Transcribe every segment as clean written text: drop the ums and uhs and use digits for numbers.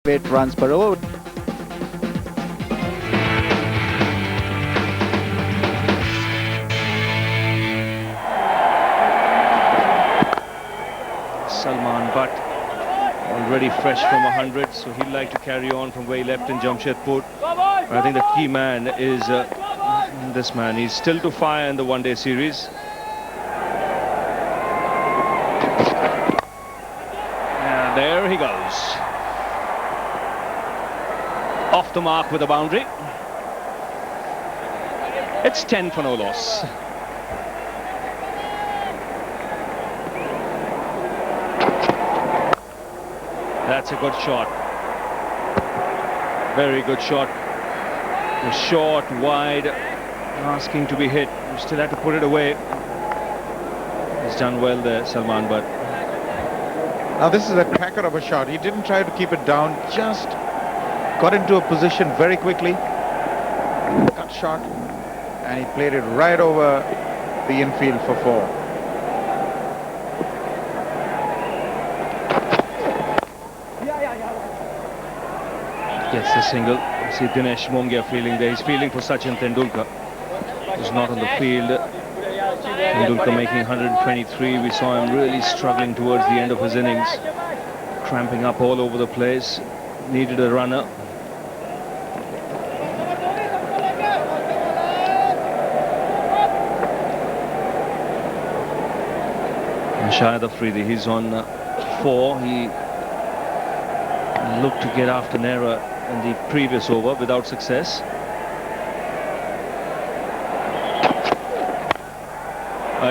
8 runs per over. Salman Butt already fresh from 100, so he'd like to carry on from where he left in Jamshedpur. I think the key man is this man. He's still to fire in the one-day series. And there he goes. Off the mark with a boundary. It's 10 for no loss. That's a good shot. Very good shot. A short, wide, asking to be hit. You still have to put it away. He's done well there, Salman Butt. Now this is a cracker of a shot. He didn't try to keep it down, just got into a position very quickly. Cut shot, and he played it right over the infield for 4. Gets the single. See Dinesh Mongia feeling there. He's feeling for Sachin Tendulkar, who's not on the field. Tendulkar making 123. We saw him really struggling towards the end of his innings, cramping up all over the place. Needed a runner. And Shahid Afridi, he's on 4. He looked to get after Nehra in the previous over without success.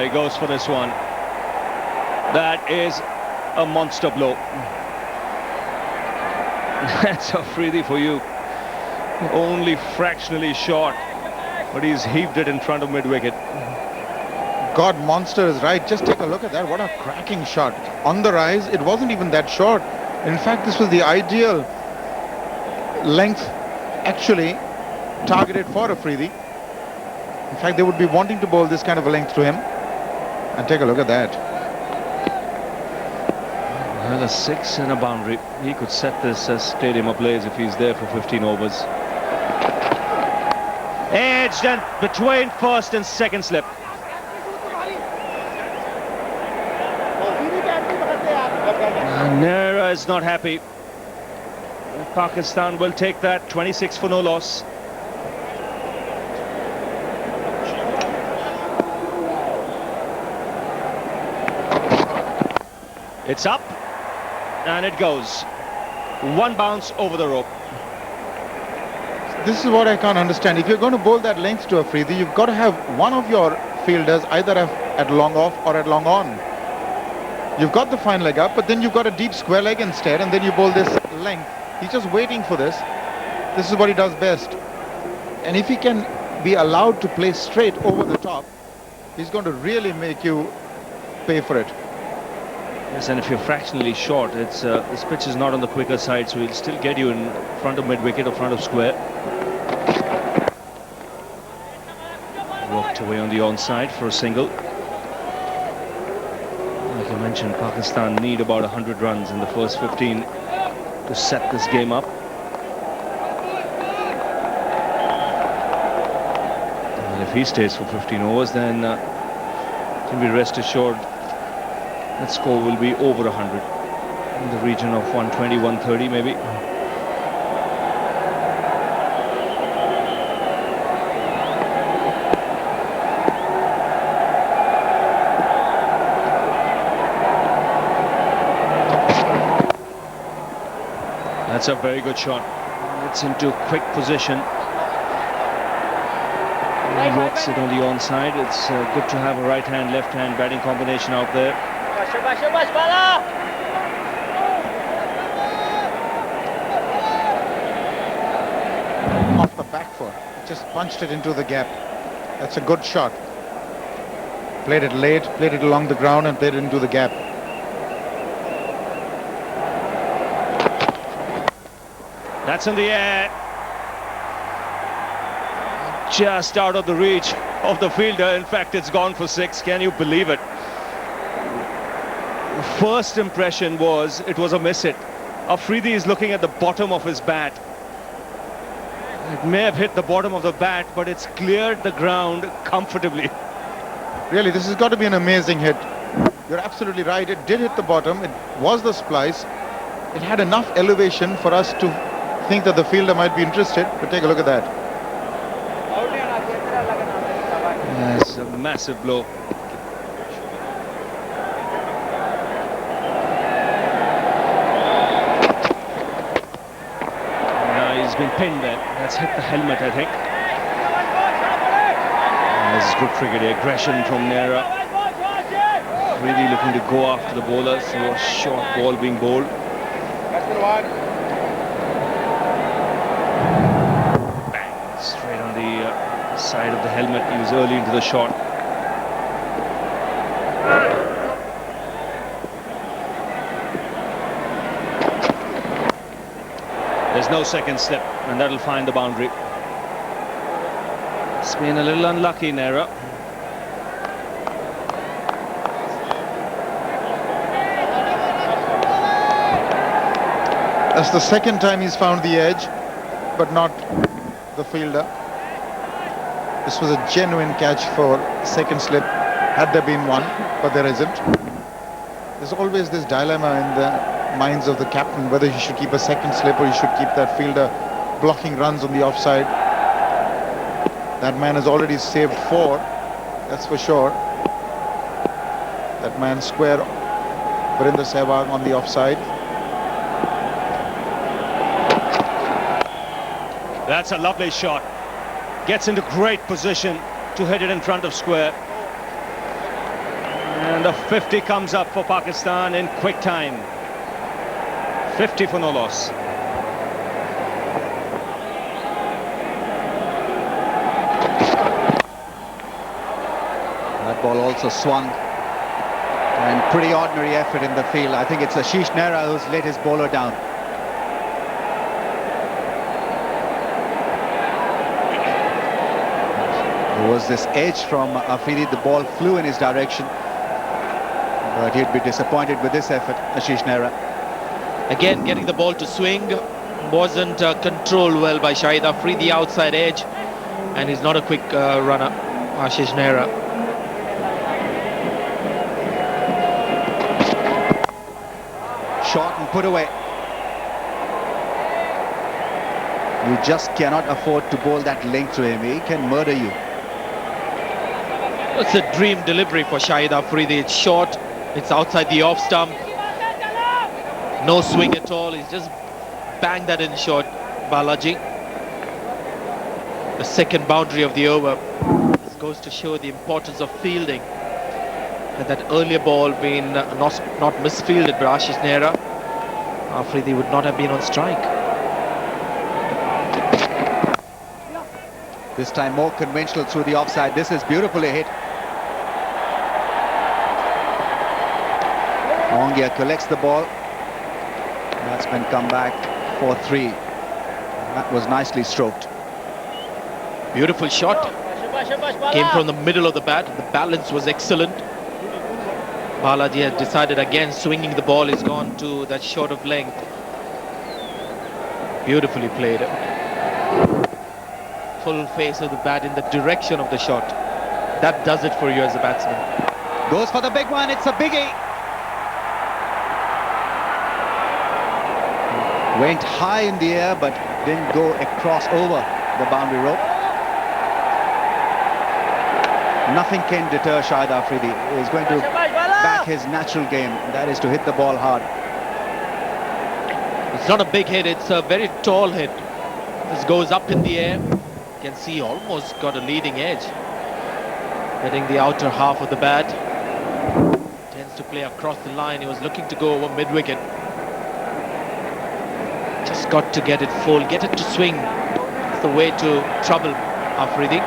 He goes for this one. That is a monster blow. That's Afridi for you. Only fractionally short, but he's heaved it in front of mid-wicket. God, Monster is right. Just take a look at that. What a cracking shot. On the rise, it wasn't even that short. In fact, this was the ideal length actually targeted for Afridi. In fact, they would be wanting to bowl this kind of a length to him. And take a look at that. Well, a 6 and a boundary. He could set this as stadium ablaze if he's there for 15 overs. Edged and between first and second slip. Nehra is not happy. Pakistan will take that. 26 for no loss. It's up and it goes. One bounce over the rope. This is what I can't understand. If you're going to bowl that length to Afridi, you've got to have one of your fielders either at long off or at long on. You've got the fine leg up, but then you've got a deep square leg instead, and then you bowl this length. He's just waiting for this. This is what he does best. And if he can be allowed to play straight over the top, he's going to really make you pay for it. Yes, and if you're fractionally short, it's this pitch is not on the quicker side, so he'll still get you in front of mid-wicket or front of square. Walked away on the onside for a single. Like I mentioned, Pakistan need about 100 runs in the first 15 to set this game up. And if he stays for 15 overs, then can be rest assured that score will be over 100, in the region of 120, 130 maybe. That's a very good shot. It's into quick position. He walks it on the onside. It's good to have a right-hand, left-hand batting combination out there. Off the back foot, just punched it into the gap. That's a good shot. Played it late, played it along the ground, and played it into the gap. That's in the air. Just out of the reach of the fielder. In fact, it's gone for 6. Can you believe it? First impression was it was a miss hit. Afridi is looking at the bottom of his bat. It may have hit the bottom of the bat, but it's cleared the ground comfortably. Really, this has got to be an amazing hit. You're absolutely right. It did hit the bottom. It was the splice. It had enough elevation for us to think that the fielder might be interested. But take a look at that. Yes, a massive blow. Now he's been pinned there. That's hit the helmet, I think. This is good cricket, aggression from Nera. Really looking to go after the bowler. So a short ball being bowled. Bang! Straight on the side of the helmet. He was early into the shot. There's no second slip, and that'll find the boundary. It's been a little unlucky, Nera. That's the second time he's found the edge, but not the fielder. This was a genuine catch for second slip, had there been one, but there isn't. There's always this dilemma in the minds of the captain, whether he should keep a second slip or he should keep that fielder blocking runs on the offside. That man has already saved 4, that's for sure. That man square, Virender Sehwag on the offside. That's a lovely shot. Gets into great position to hit it in front of square. And the 50 comes up for Pakistan in quick time. 50 for no loss. That ball also swung. And pretty ordinary effort in the field. I think it's Ashish Nehra who's let his bowler down. There was this edge from Afridi. The ball flew in his direction. But he'd be disappointed with this effort, Ashish Nehra. Again, getting the ball to swing wasn't controlled well by Shahid Afridi, outside edge. And he's not a quick runner, Ashish Nehra. Shot and put away. You just cannot afford to bowl that length to him. He can murder you. It's a dream delivery for Shahid Afridi. It's short, it's outside the off stump. No swing at all. He's just banged that in short, Balaji. The second boundary of the over. This goes to show the importance of fielding. Had that earlier ball been not misfielded by Ashish Nehra, Afridi would not have been on strike. This time more conventional through the offside. This is beautifully hit. Mongia collects the ball. Batsman come back for 3. That was nicely stroked. Beautiful shot. Came from the middle of the bat. The balance was excellent. Balaji has decided again swinging the ball. Is gone to that short of length. Beautifully played. Full face of the bat in the direction of the shot. That does it for you as a batsman. Goes for the big one. It's a biggie. Went high in the air but didn't go across over the boundary rope. Nothing can deter Shahid Afridi. He's going to back his natural game. That is to hit the ball hard. It's not a big hit. It's a very tall hit. This goes up in the air. You can see almost got a leading edge. Hitting the outer half of the bat. Tends to play across the line. He was looking to go over mid-wicket. Just got to get it full, get it to swing. It's the way to trouble Afridi.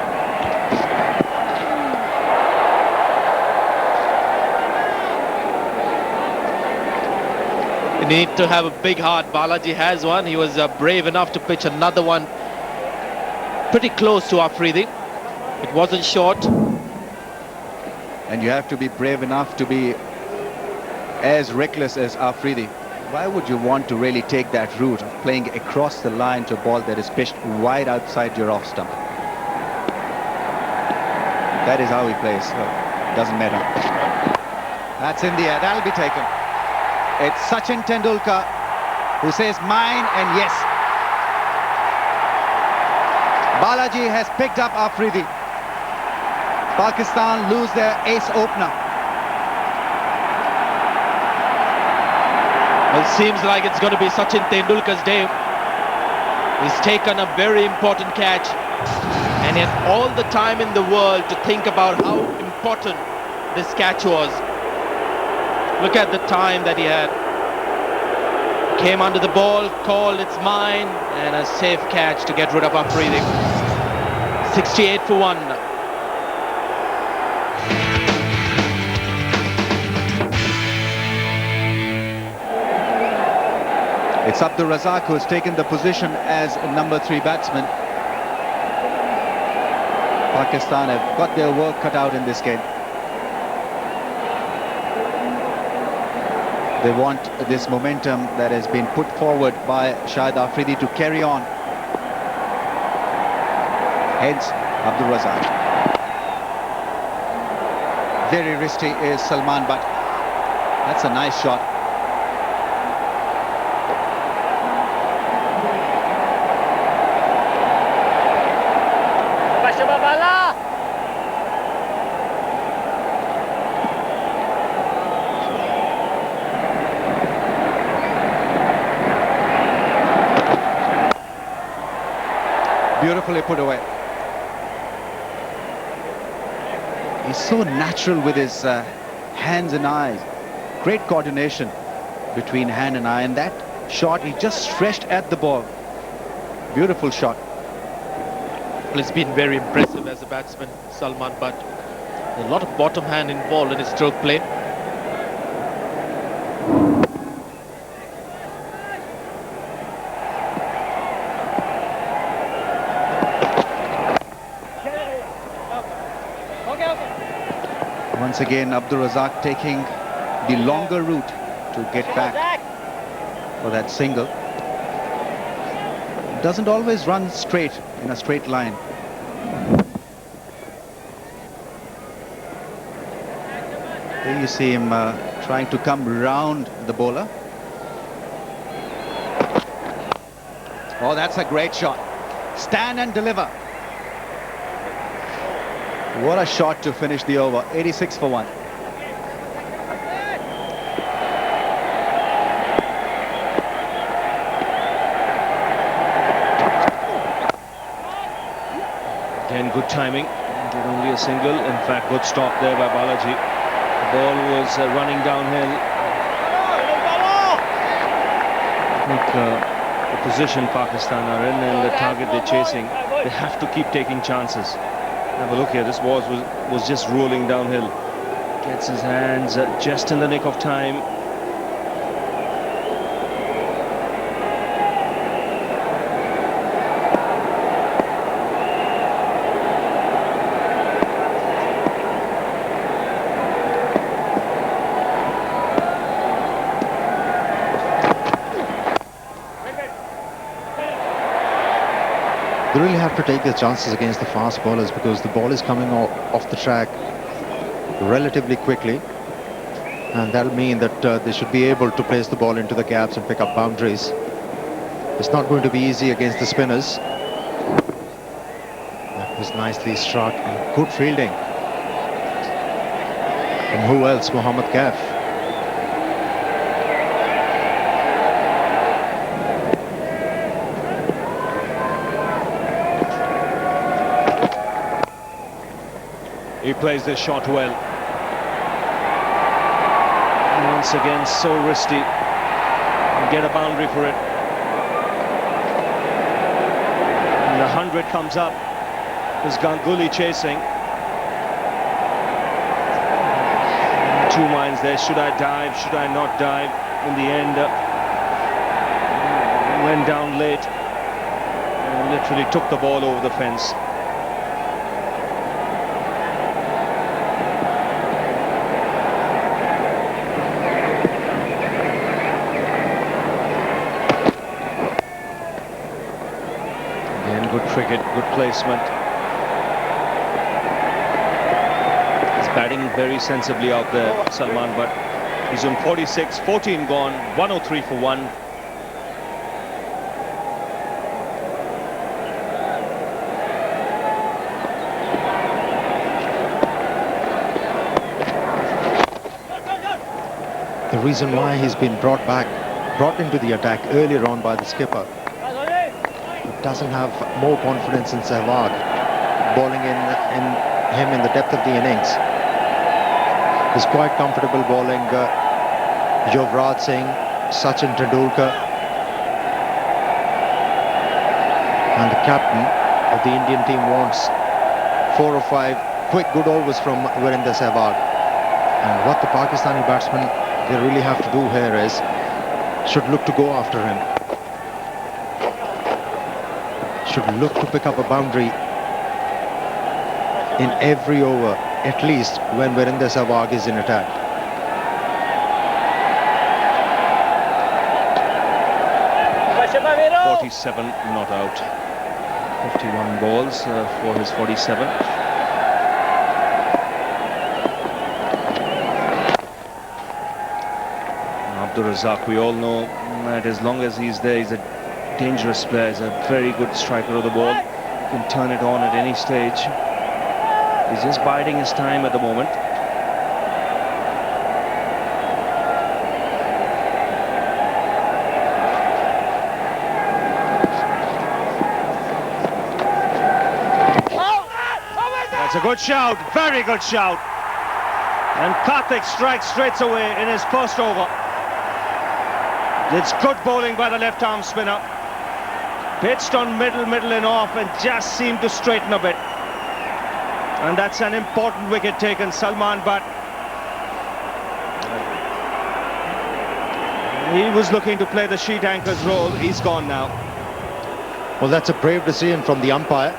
You need to have a big heart. Balaji has one. He was brave enough to pitch another one pretty close to Afridi. It wasn't short. And you have to be brave enough to be as reckless as Afridi. Why would you want to really take that route of playing across the line to a ball that is pitched wide outside your off stump? That is how he plays, so doesn't matter. That's in the air, that'll be taken. It's Sachin Tendulkar who says mine, and yes. Balaji has picked up Afridi. Pakistan lose their ace opener. Well, it seems like it's going to be Sachin Tendulkar's day. He's taken a very important catch, and he had all the time in the world to think about how important this catch was. Look at the time that he had. Came under the ball, called it's mine, and a safe catch to get rid of Afridi. 68 for 1. It's Abdur Razak who has taken the position as number 3 batsman. Pakistan have got their work cut out in this game. They want this momentum that has been put forward by Shahid Afridi to carry on. Hence, Abdur Razak. Very risky is Salman, but that's a nice shot. Beautifully put away. He's so natural with his hands and eyes. Great coordination between hand and eye, and that shot, he just stretched at the ball. Beautiful shot. Well, it's been very impressive as a batsman, Salman, but a lot of bottom hand involved in his stroke play. Once again, Abdur Razak taking the longer route to get back for that single. Doesn't always run straight in a straight line. There you see him trying to come round the bowler. Oh, that's a great shot. Stand and deliver. What a shot to finish the over. 86 for 1. Again, good timing. Did only a single. In fact, good stop there by Balaji. The ball was running downhill. I think the position Pakistan are in and the target they're chasing, they have to keep taking chances. Have a look here. This ball was just rolling downhill. Gets his hands just in the nick of time. They really have to take their chances against the fast bowlers because the ball is coming off the track relatively quickly, and that'll mean that they should be able to place the ball into the gaps and pick up boundaries. It's not going to be easy against the spinners. That was nicely struck and good fielding. And who else? Mohammad Kaif. He plays this shot well. And once again, so risky. Get a boundary for it. And the 100 comes up. There's Ganguly chasing. Two minds there. Should I dive? Should I not dive? In the end, went down late. And literally took the ball over the fence. Good cricket, good placement. He's batting very sensibly out there, Salman, but he's on 46, 14 gone, 103 for 1. The reason why he's been brought into the attack earlier on by the skipper. He doesn't have more confidence in Sehwag, bowling in him in the depth of the innings. He's quite comfortable bowling Yuvraj Singh, Sachin Tendulkar, and the captain of the Indian team wants 4 or 5 quick good overs from Virender Sehwag. And what the Pakistani batsmen they really have to do here is should look to go after him, should look to pick up a boundary in every over, at least when Virender Sehwag is in attack. .47 not out. 51 balls for his 47. Abdul Razak, we all know that as long as he's there, he's a dangerous player. He's a very good striker of the ball. He can turn it on at any stage. He's just biding his time at the moment. That's a good shout, very good shout. And Karthik strikes straight away in his first over. It's good bowling by the left-arm spinner. Pitched on middle and off and just seemed to straighten a bit. And that's an important wicket taken, Salman Butt. He was looking to play the sheet anchor's role. He's gone now. Well, that's a brave decision from the umpire.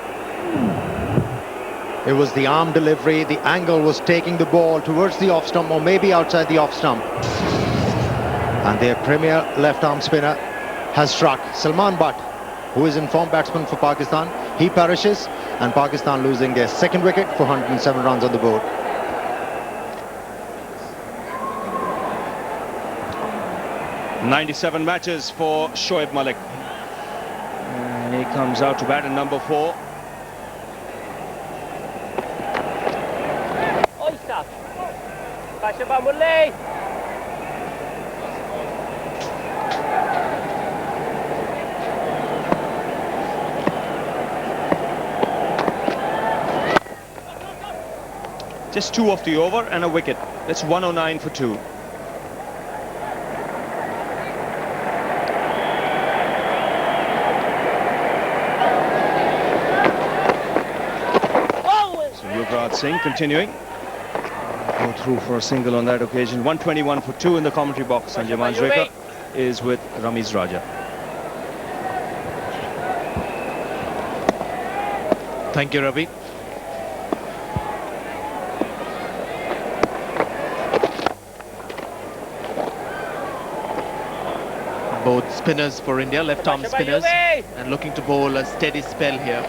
It was the arm delivery. The angle was taking the ball towards the off stump or maybe outside the off stump. And their premier left-arm spinner has struck. Salman Butt, who is in form batsman for Pakistan, he perishes, and Pakistan losing their second wicket for 107 runs on the board. .97 matches for Shoaib Malik. And he comes out to bat in number 4. Just 2 off the over and a wicket. That's 109 for 2. So Yuvraj Singh continuing. Go through for a single on that occasion. 121 for 2 in the commentary box. Sanjay Manjrekar is with Ramiz Raja. Thank you, Ravi. Both spinners for India, left-arm spinners, and looking to bowl a steady spell here.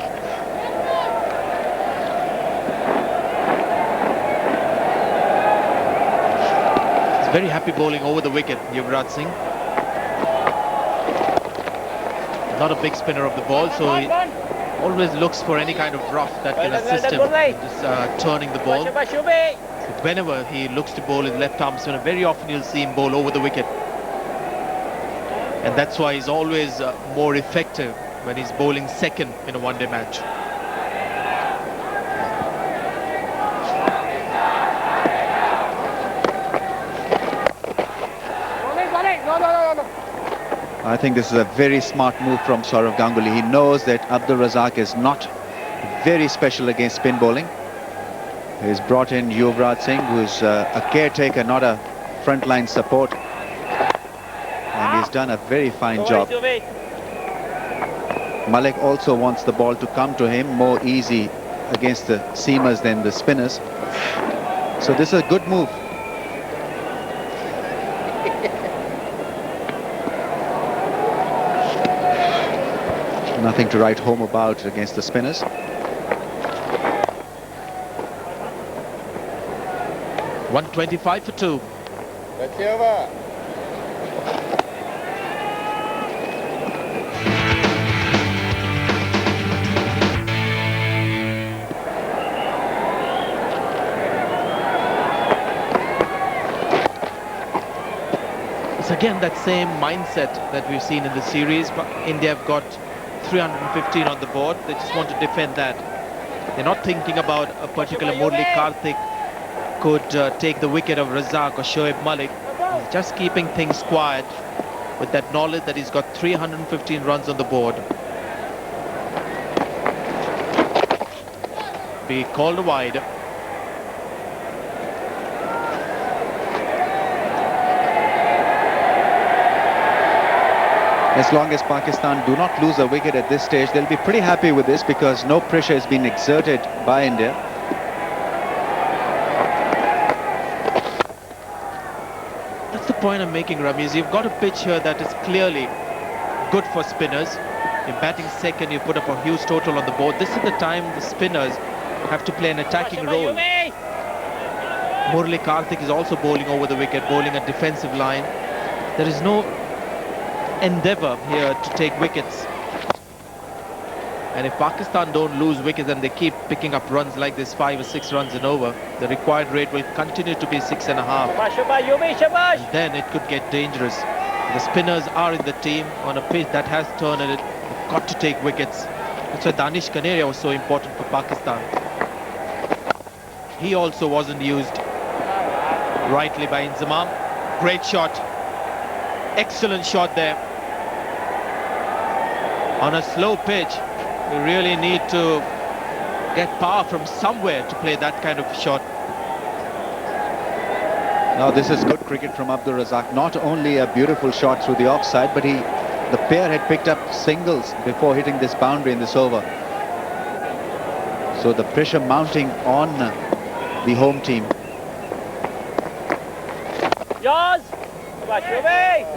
He's very happy bowling over the wicket, Yuvraj Singh. Not a big spinner of the ball, so he always looks for any kind of rough that can assist him in just, turning the ball. But whenever he looks to bowl his left-arm spinner, very often you'll see him bowl over the wicket. And that's why he's always more effective when he's bowling second in a one-day match. I think this is a very smart move from Sourav Ganguly. He knows that Abdul Razak is not very special against spin bowling. He's brought in Yuvraj Singh, who's a caretaker, not a frontline support. And he's done a very fine job. Malik also wants the ball to come to him more easy against the seamers than the spinners. So this is a good move. Nothing to write home about against the spinners. $125 for 2. That's over. It's again that same mindset that we've seen in the series, but India have got 315 on the board. They just want to defend that. They're not thinking about a particular Murali Karthik could take the wicket of Razak or Shoaib Malik. He's just keeping things quiet with that knowledge that he's got 315 runs on the board. Be called wide. As long as Pakistan do not lose a wicket at this stage, they'll be pretty happy with this because no pressure has been exerted by India. That's the point I'm making, Ramiz. You've got a pitch here that is clearly good for spinners. You're batting second, you put up a huge total on the board. This is the time the spinners have to play an attacking role. Murali Karthik is also bowling over the wicket, bowling a defensive line. There is no endeavour here to take wickets. And if Pakistan don't lose wickets and they keep picking up runs like this, 5 or 6 runs and over, the required rate will continue to be 6.5. And then it could get dangerous. The spinners are in the team on a pitch that has turned and they've got to take wickets. That's why Danish Kaneria was so important for Pakistan. He also wasn't used rightly by Inzamam. Great shot. Excellent shot there. On a slow pitch, you really need to get power from somewhere to play that kind of shot. Now this is good cricket from Abdul Razak. Not only a beautiful shot through the offside, but the pair had picked up singles before hitting this boundary in this over. So the pressure mounting on the home team.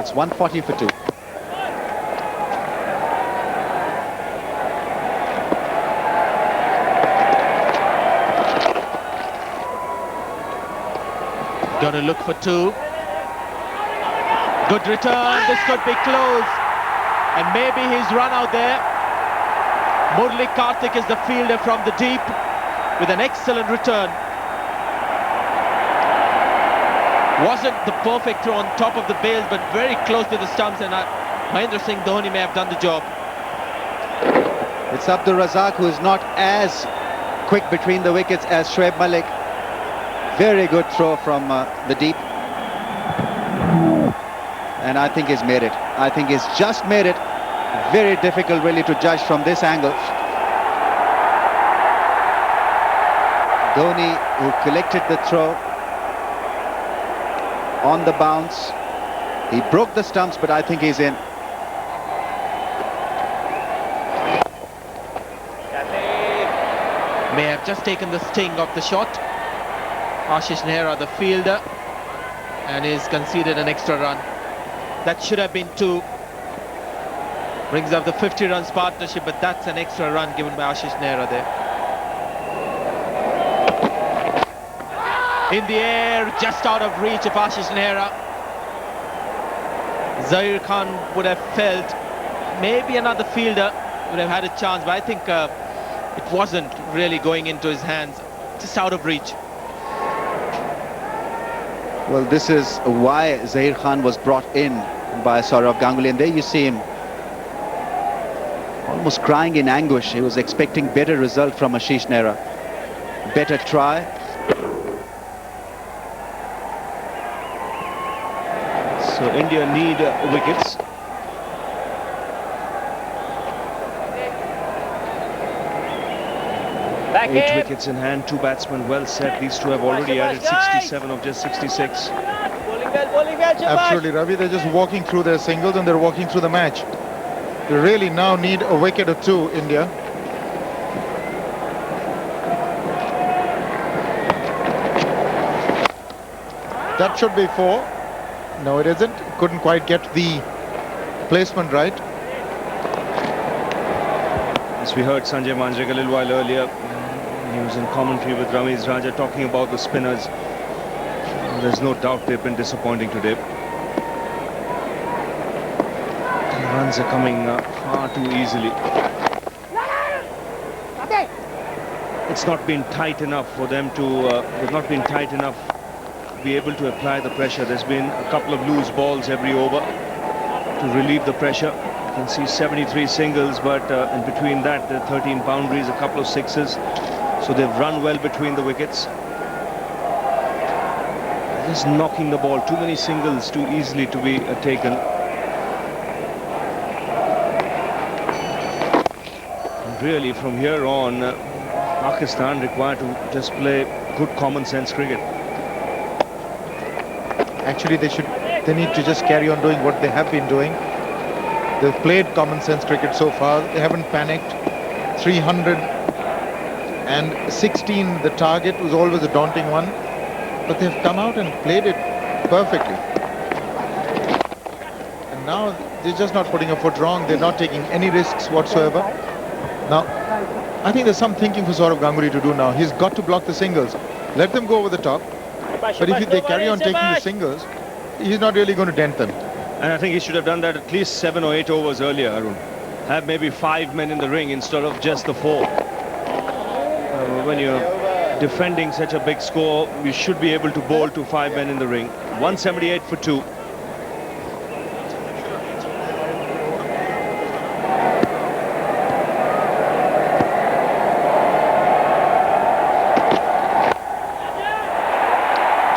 It's 140 for 2. Gonna look for 2. Good return. This could be close. And maybe he's run out there. Murali Karthik is the fielder from the deep with an excellent return. Wasn't the perfect throw on top of the bails, but very close to the stumps, and Mahendra Singh Dhoni may have done the job. It's Abdul Razak who is not as quick between the wickets as Shoaib Malik. Very good throw from the deep. And I think he's made it. I think he's just made it. Very difficult really to judge from this angle. Dhoni, who collected the throw on the bounce. He broke the stumps, but I think he's in. May have just taken the sting of the shot. Ashish Nehra, the fielder, and he's conceded an extra run. That should have been 2. Brings up the 50 runs partnership, but that's an extra run given by Ashish Nehra there. In the air, just out of reach of Ashish Nehra. Zahir Khan would have felt maybe another fielder would have had a chance, but I think it wasn't really going into his hands, just out of reach. Well, this is why Zahir Khan was brought in by Saurav Ganguly, and there you see him almost crying in anguish. He was expecting better result from Ashish Nehra. Better try. So India need wickets. Eight wickets in hand, 2 batsmen well set. These two have already added 67 of just 66. Absolutely, Ravi. They're just walking through their singles and they're walking through the match. They really now need a wicket or 2, India. That should be 4. No, it isn't. Couldn't quite get the placement right. As we heard Sanjay Manjrekar a little while earlier, he was in commentary with Ramesh Raja talking about the spinners. There's no doubt they've been disappointing today. The runs are coming far too easily. It's not been tight enough for them to, they've not been tight enough to be able to apply the pressure. There's been a couple of loose balls every over to relieve the pressure. You can see 73 singles, but in between that, the 13 boundaries, a couple of sixes. So they've run well between the wickets. Just knocking the ball, too many singles too easily to be taken. And really, from here on, Pakistan required to just play good common sense cricket. Actually, they need to just carry on doing what they have been doing. They've played common sense cricket so far. They haven't panicked. 316, the target was always a daunting one, but they've come out and played it perfectly. And now they're just not putting a foot wrong. They're not taking any risks whatsoever. Now, I think there's some thinking for Saurav Ganguly to do now. He's got to block the singles. Let them go over the top. But if they carry on taking the singles, he's not really going to dent them. And I think he should have done that at least 7 or 8 overs earlier, Arun. Have maybe 5 men in the ring instead of just the 4. When you're defending such a big score, you should be able to bowl to 5 men in the ring. 178 for 2.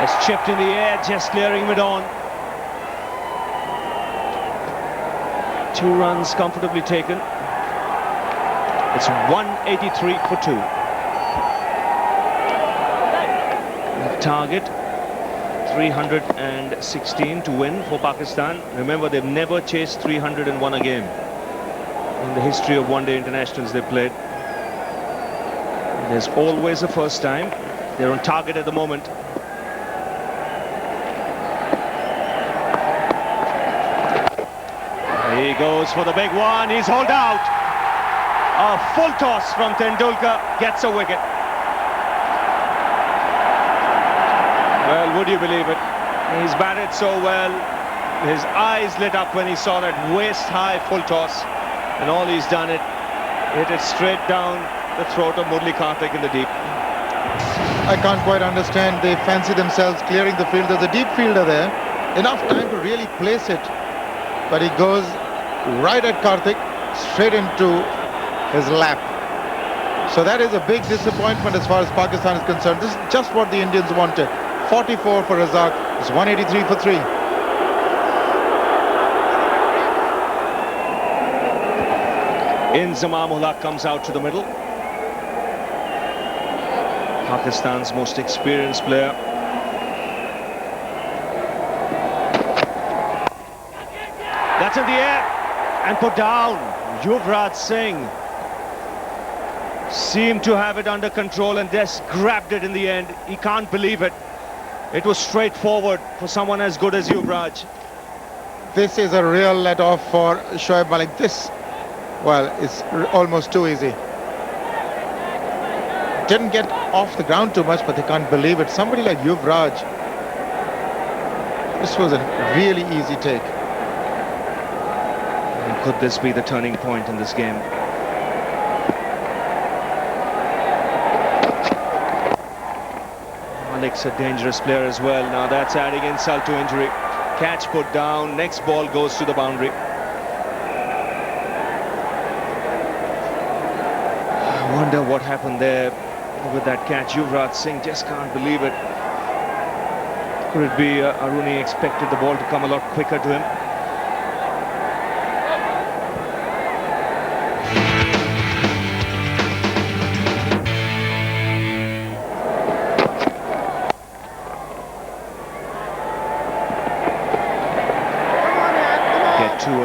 It's chipped in the air, just clearing mid-on. 2 runs comfortably taken. It's 183 for 2. The target 316 to win for Pakistan. Remember, they've never chased 300 and won a game in the history of one-day internationals they've played. There's always a first time. They're on target at the moment. He goes for the big one. He's hauled out. A full toss from Tendulkar gets a wicket. Well, would you believe it? He's batted so well. His eyes lit up when he saw that waist-high full toss. And all he's done hit it straight down the throat of Murli Karthik in the deep. I can't quite understand. They fancy themselves clearing the field. There's a deep fielder there. Enough time to really place it. But he goes right at Karthik, straight into his lap. So that is a big disappointment as far as Pakistan is concerned. This is just what the Indians wanted. 44 for Razak. It's 183 for 3. Inzamam-ul-Haq comes out to the middle. Pakistan's most experienced player. That's in the air and put down. Yuvraj Singh seemed to have it under control and just grabbed it in the end. He can't believe it. It was straightforward for someone as good as Yuvraj. This is a real let-off for Shoaib Malik. This, well, it's almost too easy. Didn't get off the ground too much, but they can't believe it. Somebody like Yuvraj, this was a really easy take. Could this be the turning point in this game? Malik's a dangerous player as well. Now that's adding insult to injury. Catch put down. Next ball goes to the boundary. I wonder what happened there with that catch. Yuvraj Singh just can't believe it. Could it be Aruni expected the ball to come a lot quicker to him?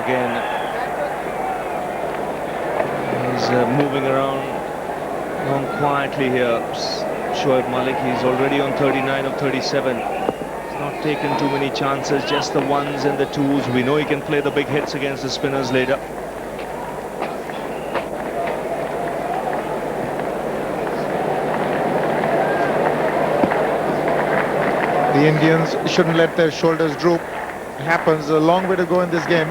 Again, he's moving around quietly here. Shoaib Malik, he's already on 39 of 37. He's not taken too many chances, just the ones and the twos. We know he can play the big hits against the spinners later. The Indians shouldn't let their shoulders droop. It happens. A long way to go in this game.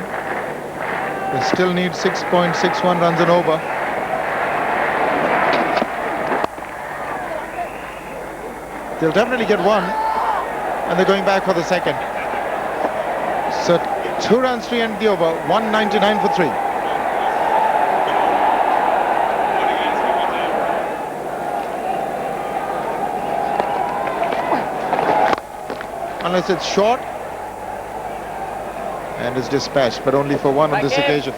They still need 6.61 runs and over. They'll definitely get one, and they're going back for the second. So 2 runs to end the over, 199 for 3. Unless it's short, and it's dispatched, but only for one on this occasion.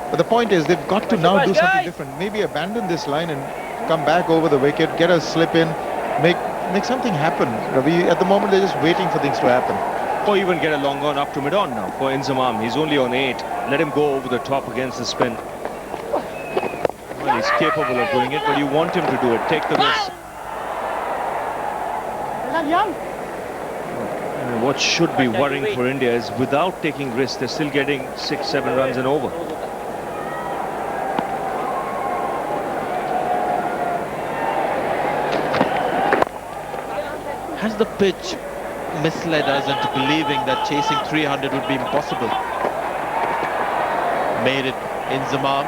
But the point is, they've got to now do something different. Maybe abandon this line and come back over the wicket, get a slip in, make something happen. Ravi, at the moment, they're just waiting for things to happen. Or even get a long on up to mid-on now for Inzamam. He's only on 8. Let him go over the top against the spin. Well, he's capable of doing it, but you want him to do it. Take the risk. And what should be worrying for India is without taking risks, they're still getting 6-7 runs and over. Has the pitch misled us into believing that chasing 300 would be impossible? Made it Inzamam.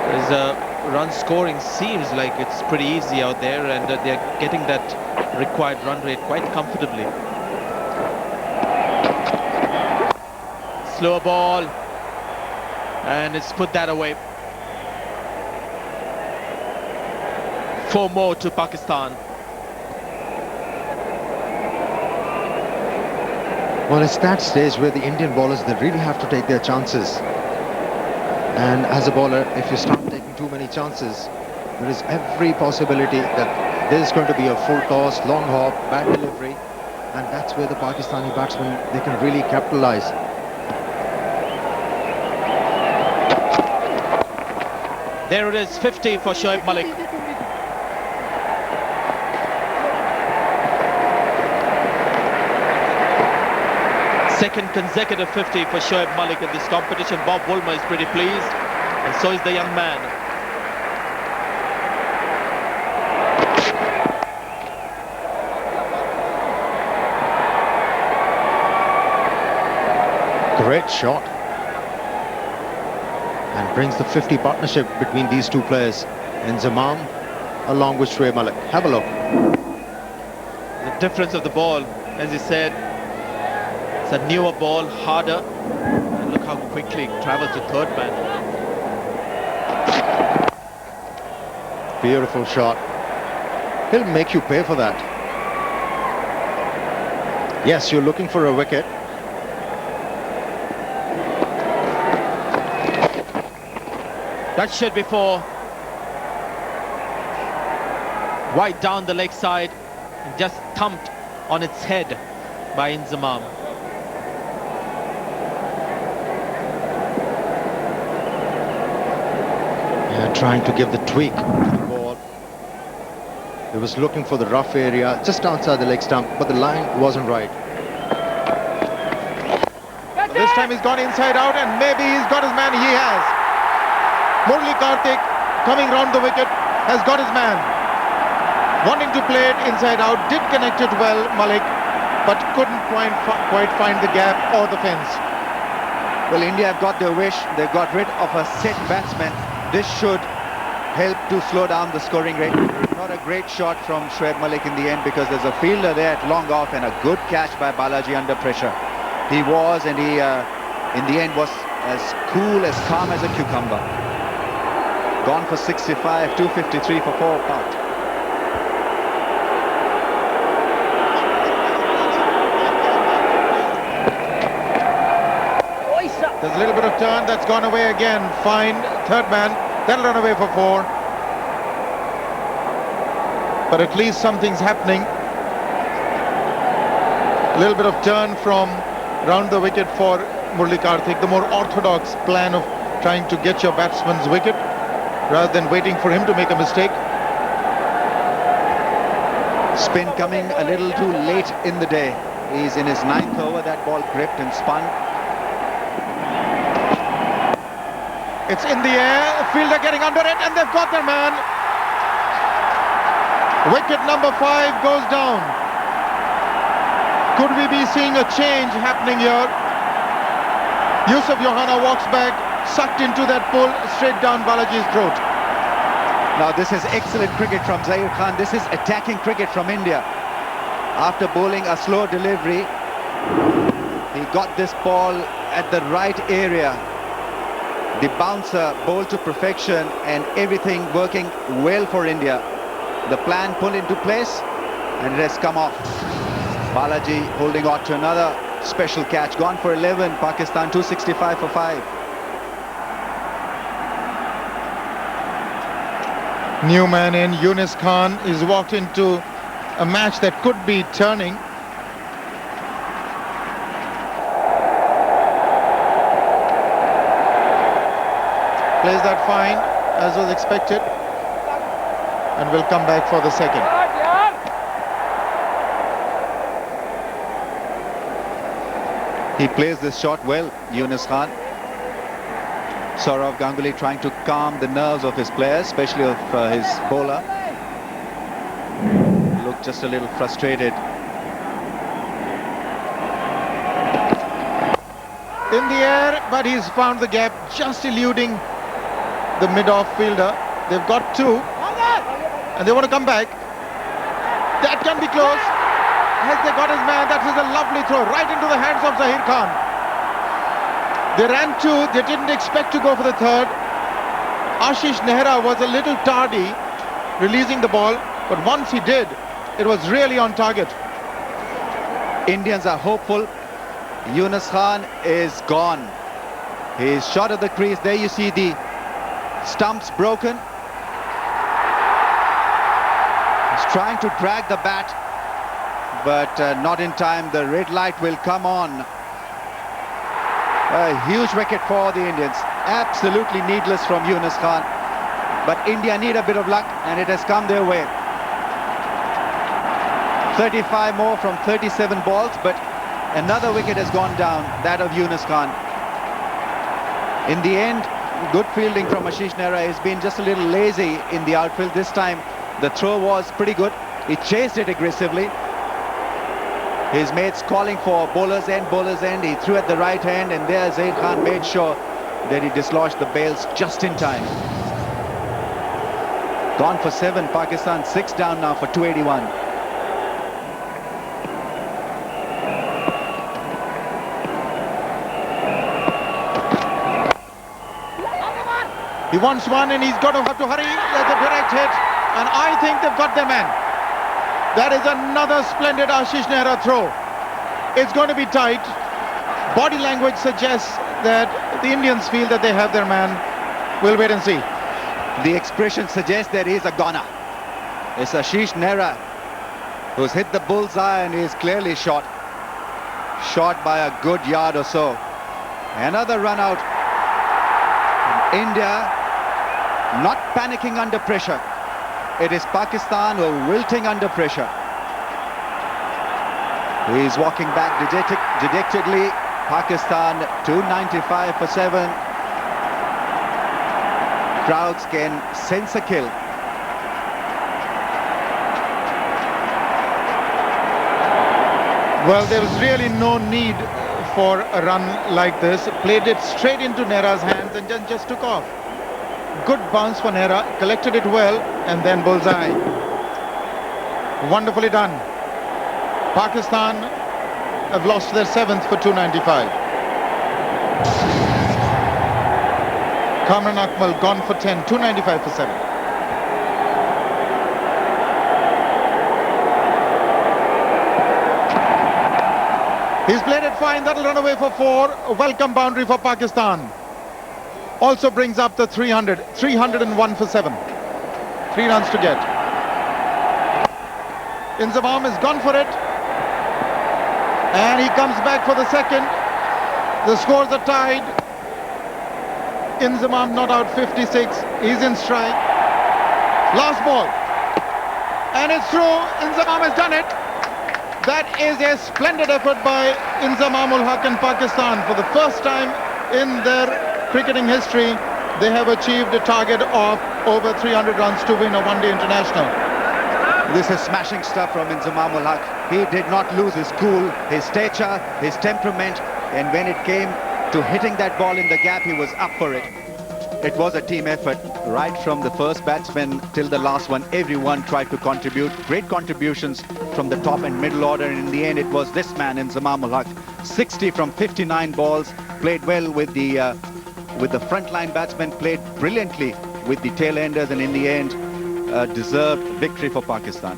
There's a run scoring, seems like it's pretty easy out there, and they're getting that required run rate quite comfortably. Slower ball, and it's put that away. 4 more to Pakistan. Well, it's that stage where the Indian bowlers, they really have to take their chances. And as a bowler, if you start taking too many chances, there is every possibility that there's going to be a full toss, long hop, bad delivery, and that's where the Pakistani batsmen, they can really capitalize. There it is, 50 for Shoaib Malik. Second consecutive 50 for Shoaib Malik in this competition. Bob Woolmer is pretty pleased, and so is the young man. Great shot. And brings the 50 partnership between these two players, Inzamam along with Shoaib Malik. Have a look. The difference of the ball, as you said, it's a newer ball, harder, and look how quickly it travels to third man. Beautiful shot. He'll make you pay for that. Yes, you're looking for a wicket. That should be 4. Wide down the leg side, and just thumped on its head by Inzamam. Trying to give the tweak to the ball. He was looking for the rough area just outside the leg stump, but the line wasn't right. This time he's gone inside out, and maybe he's got his man. He has. Murali Kartik coming round the wicket has got his man. Wanting to play it inside out, did connect it well, Malik, but couldn't quite find the gap or the fence. Well, India have got their wish. They've got rid of a set batsman. This should help to slow down the scoring rate. Not a great shot from Shoaib Malik in the end, because there's a fielder there at long off, and a good catch by Balaji under pressure. He was, and he in the end was as cool, as calm as a cucumber. Gone for 65, 253 for 4 out. There's a little bit of turn that's gone away again. Fine, third man, that'll run away for 4. But at least something's happening. A little bit of turn from round the wicket for Murali Kartik, the more orthodox plan of trying to get your batsman's wicket rather than waiting for him to make a mistake. Spin coming a little too late in the day. He's in his 9th over. That ball gripped and spun. It's in the air, fielder getting under it, and they've got their man. Wicket number 5 goes down. Could we be seeing a change happening here? Yusuf Yohana walks back, sucked into that pull, straight down Balaji's throat. Now this is excellent cricket from Zair Khan. This is attacking cricket from India. After bowling a slow delivery, he got this ball at the right area. The bouncer bowled to perfection and everything working well for India. The plan pulled into place and it has come off. Balaji holding on to another special catch. Gone for 11. Pakistan 265 for 5. New man in, Yunus Khan, is walked into a match that could be turning. Plays that fine as was expected and will come back for the second. He plays this shot well, Yunus Khan. Saurav Ganguly trying to calm the nerves of his players, especially of his bowler. Looked just a little frustrated. In the air, but he's found the gap, just eluding the mid-off fielder. They've got 2 and they want to come back. That can be close. Has they got his man? That is a lovely throw right into the hands of Zair Khan. They ran 2, they didn't expect to go for the third. Ashish Nehra was a little tardy releasing the ball, but once he did, it was really on target. Indians are hopeful. Yunus Khan is gone. He's shot at the crease. There you see the stumps broken. He's trying to drag the bat, but not in time. The red light will come on. A huge wicket for the Indians. Absolutely needless from Yunus Khan. But India need a bit of luck and it has come their way. 35 more from 37 balls, but another wicket has gone down, that of Yunus Khan. In the end, good fielding from Ashish Nehra. He's been just a little lazy in the outfield. This time the throw was pretty good. He chased it aggressively. His mates calling for bowler's end. He threw at the right hand, and there Zaid Khan made sure that he dislodged the bails just in time. Gone for 7. Pakistan 6 down now for 281. He wants one and he's got to have to hurry. That's a direct hit, and I think they've got their man. That is another splendid Ashish Nehra throw. It's going to be tight. Body language suggests that the Indians feel that they have their man. We'll wait and see. The expression suggests that he's a goner. It's Ashish Nehra who's hit the bullseye and is clearly shot. Shot by a good yard or so. Another run out. India not panicking under pressure. It is Pakistan who are wilting under pressure. He's walking back dejectedly. Pakistan 295 for 7. Crowds can sense a kill. Well, there was really no need for a run like this. Played it straight into Nehra's hands and just took off. Good bounce for Nehra, collected it well, and then bullseye. Wonderfully done. Pakistan have lost their 7th for 295. Kamran Akmal gone for 10, 295 for 7. He's played it fine, that'll run away for 4. A welcome boundary for Pakistan. Also brings up the 300, 301 for 7. 3 runs to get. Inzamam has gone for it. And he comes back for the second. The scores are tied. Inzamam not out 56. He's in strike. Last ball. And it's through. Inzamam has done it. That is a splendid effort by Inzamam ul Haq and Pakistan. For the first time in their cricketing history, they have achieved a target of over 300 runs to win a one-day international. This is smashing stuff from Inzamam ul Haq. He did not lose his cool, his stature, his temperament, and when it came to hitting that ball in the gap, he was up for it. It was a team effort right from the first batsman till the last one. Everyone tried to contribute. Great contributions from the top and middle order, and in the end it was this man, Inzamam ul Haq. 60 from 59 balls, played well with the frontline batsmen, played brilliantly with the tail-enders, and in the end deserved victory for Pakistan.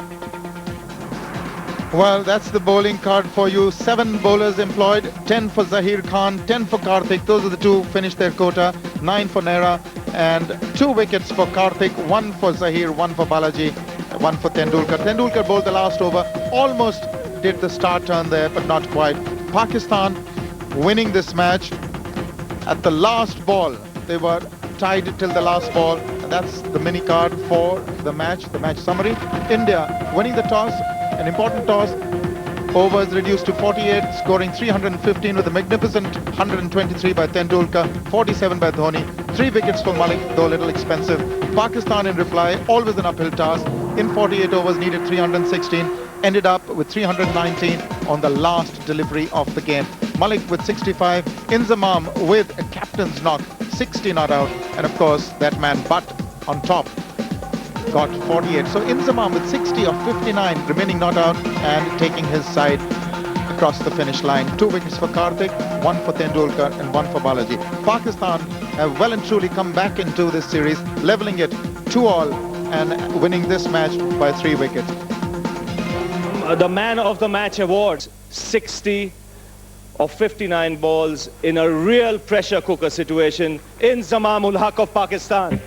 Well, that's the bowling card for you. 7 bowlers employed, 10 for Zahir Khan, 10 for Karthik. Those are the two finished their quota. 9 for Nehra, and 2 wickets for Karthik, 1 for Zahir, 1 for Balaji, 1 for Tendulkar. Tendulkar bowled the last over, almost did the star turn there, but not quite. Pakistan winning this match at the last ball. They were tied till the last ball. And that's the mini card for the match summary. India winning the toss, an important toss. Overs reduced to 48, scoring 315 with a magnificent 123 by Tendulkar, 47 by Dhoni. 3 wickets for Malik, though a little expensive. Pakistan in reply, always an uphill task. In 48 overs, needed 316. Ended up with 319 on the last delivery of the game. Malik with 65, Inzamam with a captain's knock, 60 not out, and of course that man Butt on top got 48. So Inzamam with 60 of 59 remaining not out and taking his side across the finish line. 2 wickets for Karthik, 1 for Tendulkar and 1 for Balaji. Pakistan have well and truly come back into this series, leveling it 2-all and winning this match by 3 wickets. The man of the match awards, 60 of 59 balls in a real pressure cooker situation. Inzamam ul Haq of Pakistan.